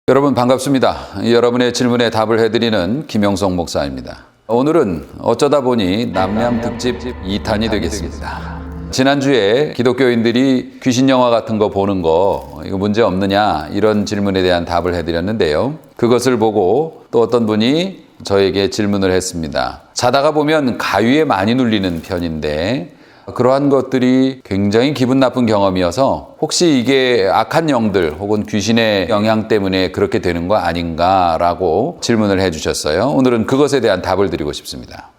여러분 반갑습니다. 여러분의 질문에 답을 해드리는 김영성 목사입니다. 오늘은 어쩌다 보니 남양 특집 2탄이 되겠습니다. 지난주에 기독교인들이 귀신 영화 같은 거 보는 거 이거 문제 없느냐 이런 질문에 대한 답을 해드렸는데요. 그것을 보고 또 어떤 분이 저에게 질문을 했습니다. 자다가 보면 가위에 많이 눌리는 편인데 그러한 것들이 굉장히 기분 나쁜 경험이어서 혹시 이게 악한 영들 혹은 귀신의 영향 때문에 그렇게 되는 거 아닌가라고 질문을 해주셨어요. 오늘은 그것에 대한 답을 드리고 싶습니다.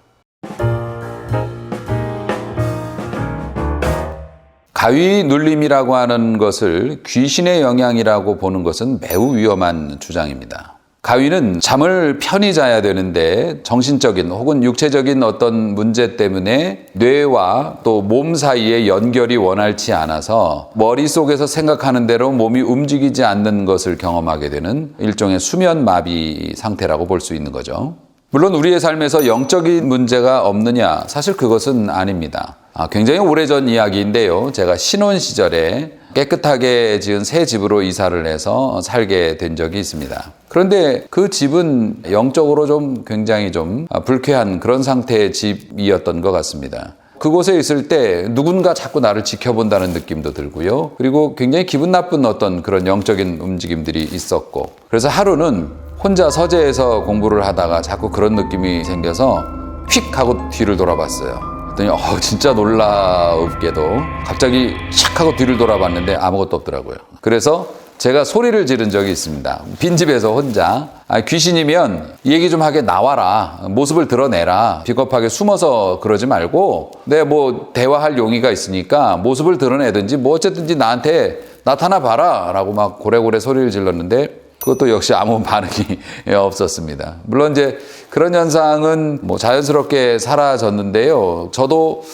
가위 눌림이라고 하는 것을 귀신의 영향이라고 보는 것은 매우 위험한 주장입니다. 가위는 잠을 편히 자야 되는데 정신적인 혹은 육체적인 어떤 문제 때문에 뇌와 또 몸 사이의 연결이 원활치 않아서 머릿속에서 생각하는 대로 몸이 움직이지 않는 것을 경험하게 되는 일종의 수면 마비 상태라고 볼 수 있는 거죠. 물론 우리의 삶에서 영적인 문제가 없느냐? 사실 그것은 아닙니다. 굉장히 오래전 이야기인데요. 제가 신혼 시절에 깨끗하게 지은 새 집으로 이사를 해서 살게 된 적이 있습니다. 그런데 그 집은 영적으로 굉장히 불쾌한 그런 상태의 집이었던 것 같습니다. 그곳에 있을 때 누군가 자꾸 나를 지켜본다는 느낌도 들고요. 그리고 굉장히 기분 나쁜 어떤 그런 영적인 움직임들이 있었고, 그래서 하루는 혼자 서재에서 공부를 하다가 자꾸 그런 느낌이 생겨서 휙 하고 뒤를 돌아봤어요. 그랬더니 진짜 놀랍게도 갑자기 샥 하고 뒤를 돌아봤는데 아무것도 없더라고요. 그래서 제가 소리를 지른 적이 있습니다. 빈집에서 혼자. 귀신이면 얘기 좀 하게 나와라. 모습을 드러내라. 비겁하게 숨어서 그러지 말고 내 대화할 용의가 있으니까 모습을 드러내든지 어쨌든지 나한테 나타나 봐라 라고 막 고래고래 소리를 질렀는데 그것도 역시 아무 반응이 없었습니다. 물론 이제 그런 현상은 자연스럽게 사라졌는데요. 저도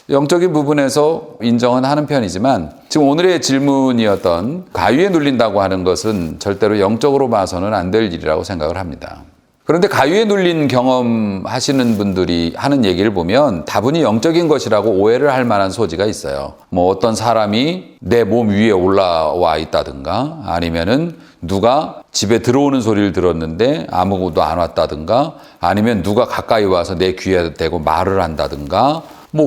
영적인 부분에서 인정은 하는 편이지만 지금 오늘의 질문이었던 가위에 눌린다고 하는 것은 절대로 영적으로 봐서는 안 될 일이라고 생각을 합니다. 그런데 가위에 눌린 경험 하시는 분들이 하는 얘기를 보면 다분히 영적인 것이라고 오해를 할 만한 소지가 있어요. 어떤 사람이 내 몸 위에 올라와 있다든가 아니면은 누가 집에 들어오는 소리를 들었는데 아무것도 안 왔다든가 아니면 누가 가까이 와서 내 귀에 대고 말을 한다든가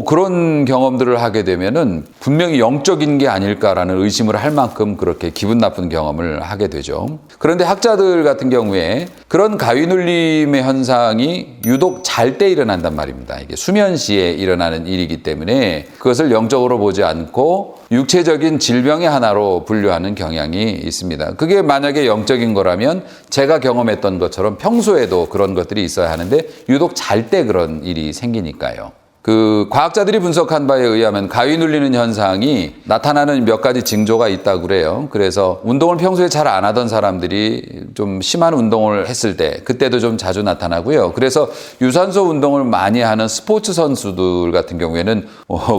그런 경험들을 하게 되면은 분명히 영적인 게 아닐까라는 의심을 할 만큼 그렇게 기분 나쁜 경험을 하게 되죠. 그런데 학자들 같은 경우에 그런 가위 눌림의 현상이 유독 잘 때 일어난단 말입니다. 이게 수면 시에 일어나는 일이기 때문에 그것을 영적으로 보지 않고 육체적인 질병의 하나로 분류하는 경향이 있습니다. 그게 만약에 영적인 거라면 제가 경험했던 것처럼 평소에도 그런 것들이 있어야 하는데 유독 잘 때 그런 일이 생기니까요. 과학자들이 분석한 바에 의하면 가위 눌리는 현상이 나타나는 몇 가지 징조가 있다고 그래요. 그래서 운동을 평소에 잘 안 하던 사람들이 좀 심한 운동을 했을 때 그때도 좀 자주 나타나고요. 그래서 유산소 운동을 많이 하는 스포츠 선수들 같은 경우에는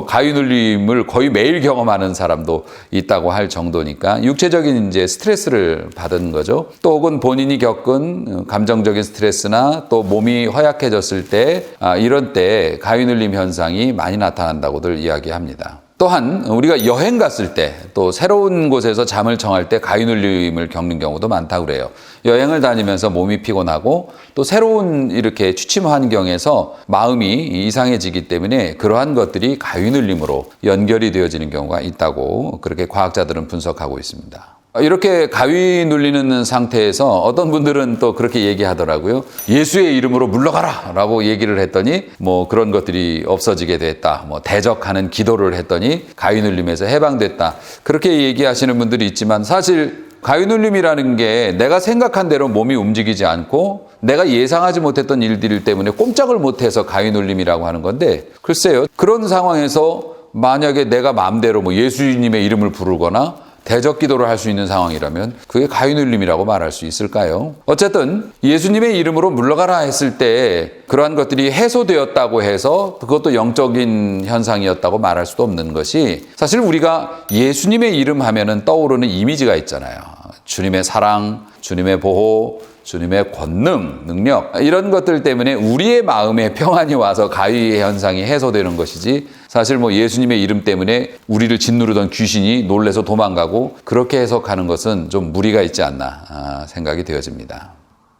가위 눌림을 거의 매일 경험하는 사람도 있다고 할 정도니까 육체적인 이제 스트레스를 받은 거죠. 또 혹은 본인이 겪은 감정적인 스트레스나 또 몸이 허약해졌을 때 이런 때 가위 눌림 현상이 많이 나타난다고들 이야기합니다. 또한 우리가 여행 갔을 때 또 새로운 곳에서 잠을 청할 때 가위 눌림을 겪는 경우도 많다고 그래요. 여행을 다니면서 몸이 피곤하고 또 새로운 이렇게 취침 환경에서 마음이 이상해지기 때문에 그러한 것들이 가위 눌림으로 연결이 되어지는 경우가 있다고 그렇게 과학자들은 분석하고 있습니다. 이렇게 가위 눌리는 상태에서 어떤 분들은 또 그렇게 얘기하더라고요. 예수의 이름으로 물러가라 라고 얘기를 했더니 그런 것들이 없어지게 됐다. 대적하는 기도를 했더니 가위 눌림에서 해방됐다. 그렇게 얘기하시는 분들이 있지만 사실 가위 눌림이라는 게 내가 생각한 대로 몸이 움직이지 않고 내가 예상하지 못했던 일들 때문에 꼼짝을 못해서 가위 눌림이라고 하는 건데 글쎄요. 그런 상황에서 만약에 내가 마음대로 예수님의 이름을 부르거나 대적 기도를 할 수 있는 상황이라면 그게 가위 눌림이라고 말할 수 있을까요? 어쨌든 예수님의 이름으로 물러가라 했을 때 그러한 것들이 해소되었다고 해서 그것도 영적인 현상이었다고 말할 수도 없는 것이 사실 우리가 예수님의 이름 하면은 떠오르는 이미지가 있잖아요. 주님의 사랑, 주님의 보호, 주님의 권능, 능력 이런 것들 때문에 우리의 마음에 평안이 와서 가위 현상이 해소되는 것이지 사실 예수님의 이름 때문에 우리를 짓누르던 귀신이 놀래서 도망가고 그렇게 해석하는 것은 좀 무리가 있지 않나 생각이 되어집니다.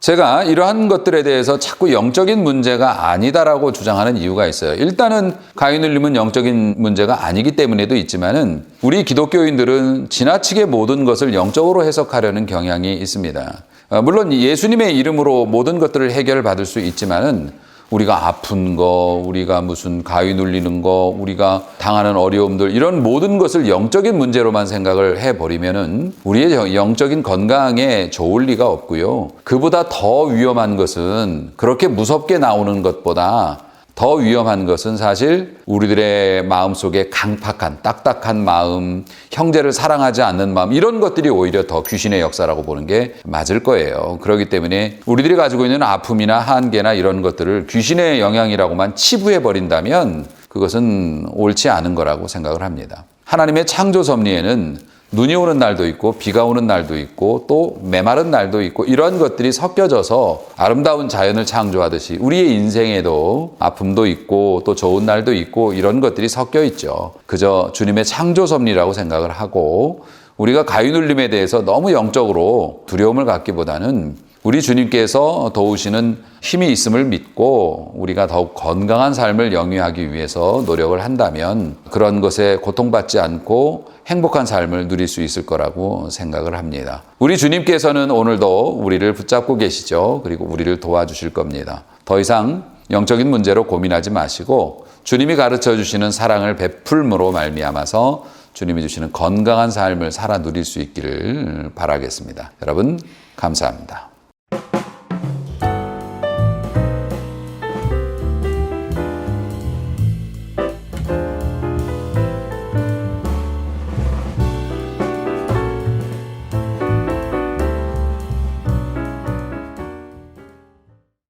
제가 이러한 것들에 대해서 자꾸 영적인 문제가 아니다라고 주장하는 이유가 있어요. 일단은 가위 눌림은 영적인 문제가 아니기 때문에도 있지만은 우리 기독교인들은 지나치게 모든 것을 영적으로 해석하려는 경향이 있습니다. 물론 예수님의 이름으로 모든 것들을 해결받을 수 있지만은 우리가 아픈 거, 우리가 무슨 가위 눌리는 거, 우리가 당하는 어려움들 이런 모든 것을 영적인 문제로만 생각을 해버리면은 우리의 영적인 건강에 좋을 리가 없고요. 그보다 더 위험한 것은 그렇게 무섭게 나오는 것보다 더 위험한 것은 사실 우리들의 마음속에 강팍한 딱딱한 마음, 형제를 사랑하지 않는 마음 이런 것들이 오히려 더 귀신의 역사라고 보는 게 맞을 거예요. 그렇기 때문에 우리들이 가지고 있는 아픔이나 한계나 이런 것들을 귀신의 영향이라고만 치부해 버린다면 그것은 옳지 않은 거라고 생각을 합니다. 하나님의 창조 섭리에는 눈이 오는 날도 있고 비가 오는 날도 있고 또 메마른 날도 있고 이런 것들이 섞여져서 아름다운 자연을 창조하듯이 우리의 인생에도 아픔도 있고 또 좋은 날도 있고 이런 것들이 섞여 있죠. 그저 주님의 창조 섭리라고 생각을 하고 우리가 가위 눌림에 대해서 너무 영적으로 두려움을 갖기보다는 우리 주님께서 도우시는 힘이 있음을 믿고 우리가 더욱 건강한 삶을 영위하기 위해서 노력을 한다면 그런 것에 고통받지 않고 행복한 삶을 누릴 수 있을 거라고 생각을 합니다. 우리 주님께서는 오늘도 우리를 붙잡고 계시죠. 그리고 우리를 도와주실 겁니다. 더 이상 영적인 문제로 고민하지 마시고 주님이 가르쳐 주시는 사랑을 베풀므로 말미암아서 주님이 주시는 건강한 삶을 살아 누릴 수 있기를 바라겠습니다. 여러분 감사합니다.